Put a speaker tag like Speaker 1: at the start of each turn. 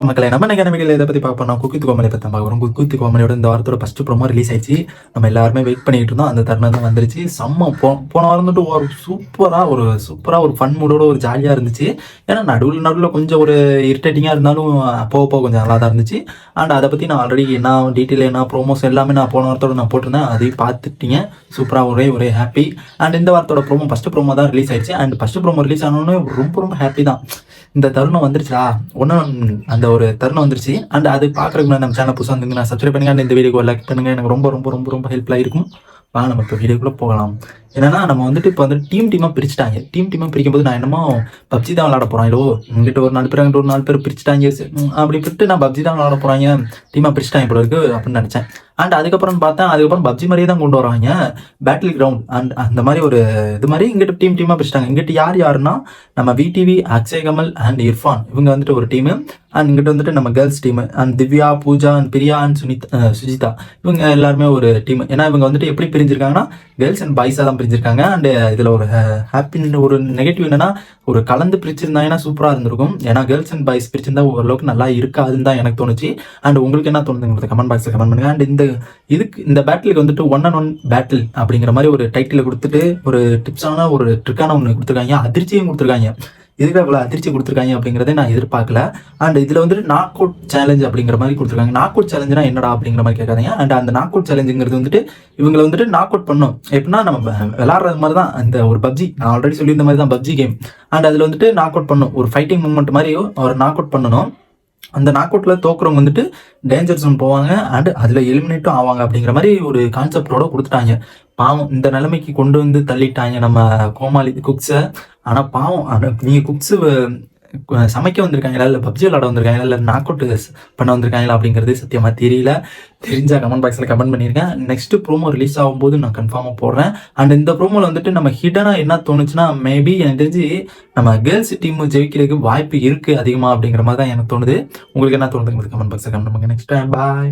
Speaker 1: மக்களே நம்ம நிகழ்ச்சிகள் எதை பத்தி பார்ப்போம் குக் வித் கோமாளி பத்தி பார்க்குறோம். குக் வித் கோமாளியோட இந்த வாரத்தோட ஃபர்ஸ்ட் ப்ரோமோ ரிலீஸ் ஆயிடுச்சு. நம்ம எல்லாருமே வெயிட் பண்ணிட்டு இருந்தோம். அந்த தருணம் தான் வந்துருச்சு. செம்ம போன வாரம் வந்துட்டு ஒரு சூப்பரா ஒரு ஃபன் மூடோட ஒரு ஜாலியா இருந்துச்சு. ஏன்னா நடுவில் கொஞ்சம் ஒரு இரிட்டேட்டிங்கா இருந்தாலும் போக கொஞ்சம் நல்லா தான் இருந்துச்சு. அண்ட் அதை பத்தி நான் ஆல்ரெடி என்ன டீட்டெயில் என்ன ப்ரோமோஸ் எல்லாமே நான் போன வாரத்தோட நான் போட்டிருந்தேன். அதையும் பார்த்துட்டீங்க. சூப்பரா ஒரே ஹாப்பி. அண்ட் இந்த வாரத்தோட ஃபர்ஸ்ட் ப்ரோமோ தான் ரிலீஸ் ஆயிடுச்சு. அண்ட் ஃபர்ஸ்ட் ப்ரோமோ ரிலீஸ் ஆனோன்னு ரொம்ப ஹாப்பி தான். இந்த தருணம் வந்துருச்சா அந்த ஒரு தருணம் வந்துருச்சு. அண்ட் அது பார்க்குறதுக்கு நம்ம சேனல் புதுசாக வந்து நான் சப்ஸ்கிரைப் பண்ணுங்க. அண்ட் இந்த வீடியோ லைக் பண்ணுங்க. எனக்கு ரொம்ப ஹெல்ப்ஃபுல்லாக இருக்கும். வாங்க நம்ம இப்போ வீடியோக்குள்ளே போகலாம். என்னன்னா நம்ம வந்துட்டு இப்போ வந்து டீமாக பிரிச்சுட்டாங்க. டீமாக பிரிக்கும்போது நான் என்னமோ பப்ஜி தான் விளாட போகிறேன். இல்லோ இங்கிட்ட ஒரு 4 பேர் அங்கிட்ட ஒரு 4 பேர் பிரிச்சுட்டாங்க. அப்படி விட்டு நான் பப்ஜி தான் விளாட போகிறாங்க, டீமாக பிரிச்சுட்டாங்க போல இருக்கு அப்படின்னு நினச்சேன். அண்ட் அதுக்கப்புறம் பார்த்தேன், அதுக்கப்புறம் பப்ஜி மாதிரியே தான் கொண்டு வராங்க. பேட்டில் கிரவுண்ட் அண்ட் அந்த மாதிரி ஒரு இது மாதிரி இங்கிட்ட டீமாக பிரிச்சுட்டாங்க. இங்கிட்ட யாருன்னா நம்ம விடிவி, அக்ஷய் கமல் அண்ட் இர்ஃபான் இவங்க வந்துட்டு ஒரு டீமு. அண்ட் இங்கிட்ட வந்துட்டு நம்ம girls team and Divya, Pooja and Priya and Sujitha இவங்க எல்லாருமே ஒரு டீம். ஏன்னா இவங்க வந்துட்டு எப்படி பிரிஞ்சிருக்காங்கன்னா கேர்ள்ஸ் அண்ட் பாய்ஸாக தான் பிரிஞ்சிருக்காங்க. அண்ட் இதில் ஒரு ஹாப்பி ஒரு நெகட்டிவ் என்னன்னா ஒரு கலந்து பிரிச்சிருந்தாங்கன்னா சூப்பராக இருந்திருக்கும். ஏன்னா கேர்ள்ஸ் அண்ட் பாய்ஸ் பிரிச்சிருந்தா ஓரளவுக்கு நல்லா இருக்காதுன்னு தான் எனக்கு தோணுச்சு. அண்ட் உங்களுக்கு என்ன தோணுதுங்கிறது கமெண்ட் பாக்ஸில் கமெண்ட் பண்ணுங்க. அண்ட் இந்த பேட்டிலுக்கு வந்துட்டு 1-on-1 பேட்டில் அப்படிங்கிற மாதிரி ஒரு டைட்டில் கொடுத்துட்டு ஒரு டிப்ஸான ஒரு ட்ரிக்கான ஒன்று கொடுத்துருக்காங்க. அதிர்ச்சியும் கொடுத்துருக்காங்க. இதுக்கு அவ்வளோ அதிர்ச்சி கொடுத்துருக்காங்க அப்படிங்கிறத நான் எதிர்பார்க்கல. அண்ட் இதில் வந்துட்டு நாக் அவுட் சேலஞ்ச் அப்படிங்கிற மாதிரி கொடுத்துருக்காங்க. நாக் அவுட் சேலஞ்சுனா என்னடா அப்படிங்கிற மாதிரி கேட்காதீங்க. அண்ட் அந்த நாக் அவுட் சேலஞ்சுங்கிறது வந்துட்டு இவங்களை வந்துட்டு நாக் அவுட் பண்ணும். எப்படின்னா நம்ம விளாட்றது மாதிரி தான் அந்த ஒரு பப்ஜி, நான் ஆல்ரெடி சொல்லியிருந்த மாதிரி தான் பப்ஜி கேம். அண்ட் அதில் வந்துட்டு நாக் அவுட் பண்ணும், ஒரு ஃபைட்டிங் மூமெண்ட் மாதிரி ஒரு நாக் அவுட் பண்ணணும். அந்த நாக் அவுட்டில் தோக்குறவங்க வந்துட்டு டேஞ்சர் ஜோன் போவாங்க. அண்ட் அதில் எலிமினேட்டும் ஆவாங்க அப்படிங்கிற மாதிரி ஒரு கான்செப்டோட கொடுத்துட்டாங்க. பாவம் இந்த நிலைமைக்கு கொண்டு வந்து தள்ளிட்டாங்க நம்ம கோமாளி குக்ஸை. ஆனால் பாவம் நீங்கள் குக்ஸு சமைக்க வந்திருக்காங்களா, இல்லை பப்ஜி விளாட வந்திருக்காங்களா, இல்லை நாக் அவுட் பண்ண வந்திருக்காங்களா அப்படிங்கிறது சத்தியமாக தெரியல. தெரிஞ்சால் கமெண்ட் பாக்ஸில் கமெண்ட் பண்ணியிருக்கேன். நெக்ஸ்ட் ப்ரோமோ ரிலீஸ் ஆகும்போது நான் கன்ஃபார்மாக போடுறேன். அண்ட் இந்த ப்ரோமோவில் வந்துட்டு நம்ம ஹிடனாக என்ன தோணுச்சுன்னா, மேபி எனக்கு தெரிஞ்சு நம்ம கேர்ள்ஸ் டீம் ஜெயிக்கிறதுக்கு வாய்ப்பு இருக்குது அதிகமாக அப்படிங்கிற மாதிரி தான் எனக்கு தோணுது. உங்களுக்கு என்ன தோணுதுங்கிறது கமெண்ட் பாக்ஸில் கமெண்ட் பண்ணுங்க. நெக்ஸ்ட் டைம் பாய்.